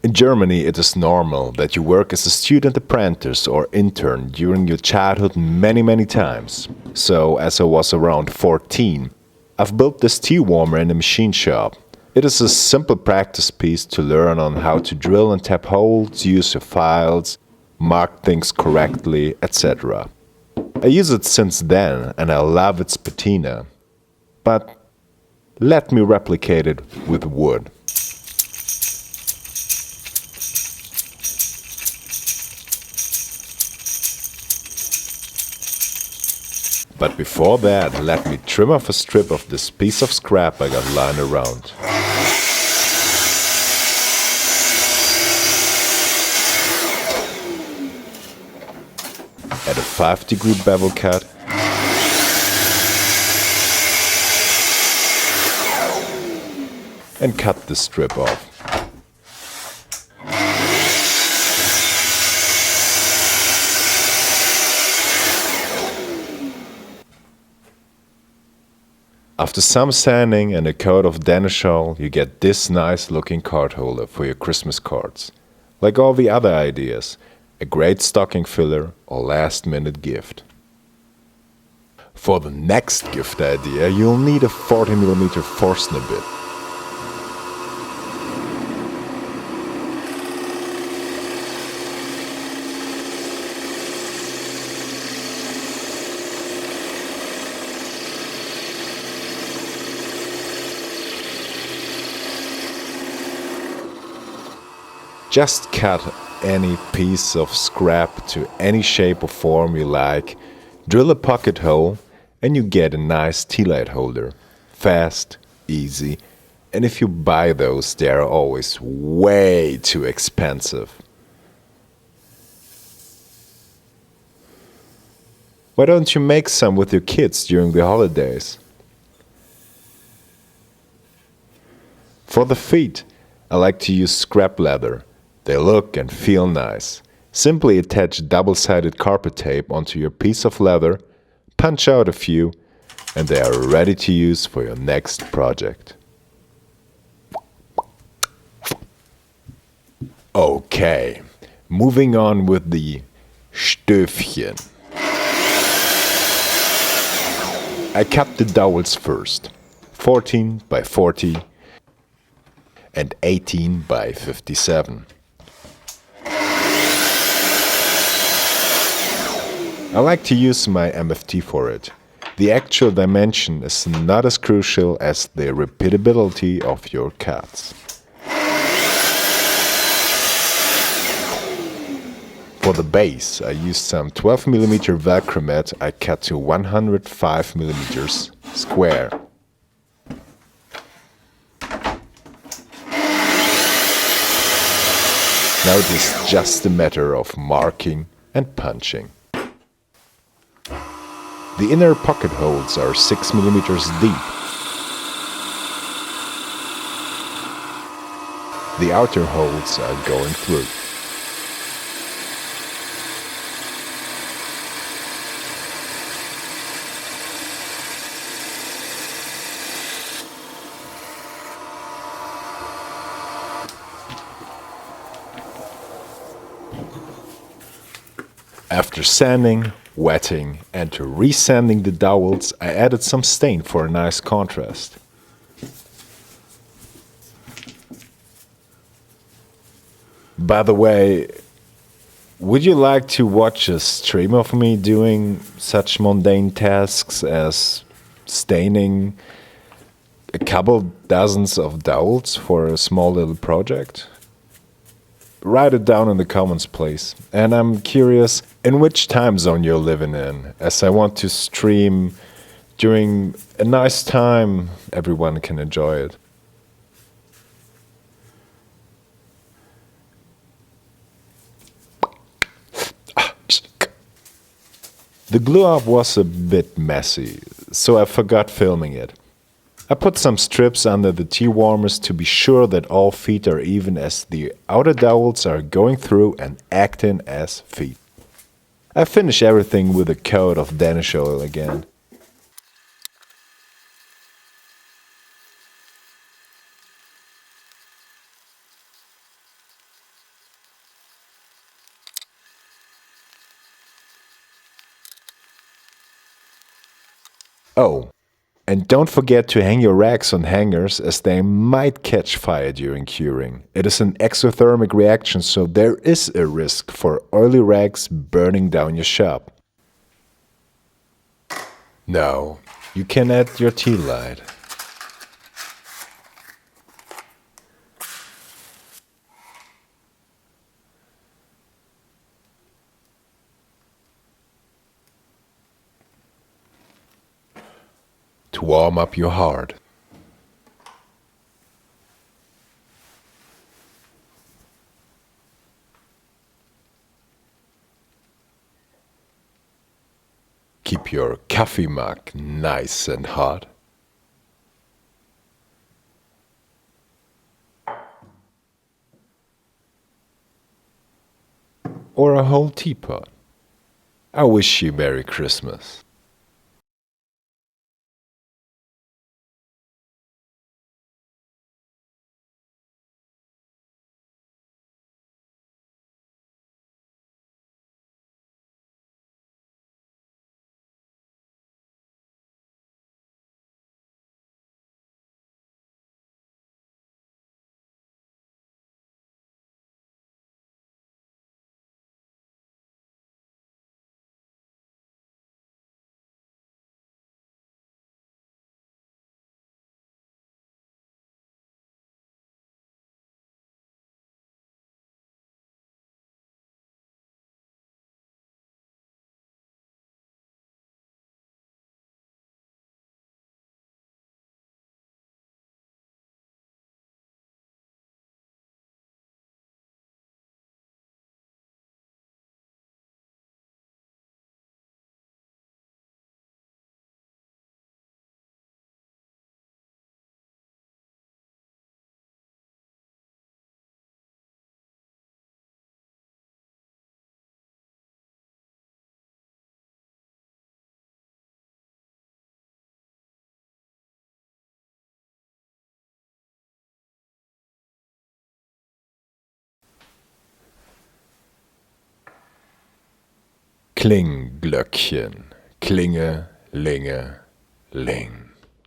In Germany, it is normal that you work as a student apprentice or intern during your childhood many times. So, as I was around 14, I've built this tea warmer in a machine shop. It is a simple practice piece to learn on how to drill and tap holes, use your files, mark things correctly, etc. I use it since then and I love its patina. But let me replicate it with wood. But before that, let me trim off a strip of this piece of scrap I got lying around. Add a 5-degree bevel cut. And cut the strip off. After some sanding and a coat of Danischal, you get this nice looking card holder for your Christmas cards. Like all the other ideas, a great stocking filler or last minute gift. For the next gift idea, you'll need a 40mm Forstner bit. Just cut any piece of scrap to any shape or form you like, drill a pocket hole, and you get a nice tealight holder. Fast, easy, and if you buy those, they are always way too expensive. Why don't you make some with your kids during the holidays? For the feet, I like to use scrap leather. They look and feel nice. Simply attach double-sided carpet tape onto your piece of leather, punch out a few, and they are ready to use for your next project. Okay, moving on with the Stövchen. I cut the dowels first, 14 by 40 and 18 by 57. I like to use my MFT for it. The actual dimension is not as crucial as the repeatability of your cuts. For the base, I used some 12mm Velcro mat I cut to 105mm square. Now it is just a matter of marking and punching. The inner pocket holes are 6mm deep. The outer holes are going through. After sanding, wetting, and resanding the dowels, I added some stain for a nice contrast. By the way, would you like to watch a stream of me doing such mundane tasks as staining a couple dozens of dowels for a small little project? Write it down in the comments, please. And I'm curious in which time zone you're living in, as I want to stream during a nice time everyone can enjoy it. The glue up was a bit messy, so I forgot filming it. I put some strips under the tea warmers to be sure that all feet are even as the outer dowels are going through and acting as feet. I finish everything with a coat of Danish oil again. Oh, and don't forget to hang your rags on hangers as they might catch fire during curing. It is an exothermic reaction, so there is a risk for oily rags burning down your shop. Now, you can add your tea light. To warm up your heart. Keep your coffee mug nice and hot. Or a whole teapot. I wish you Merry Christmas. Kling, Glöckchen, klinge, linge, ling.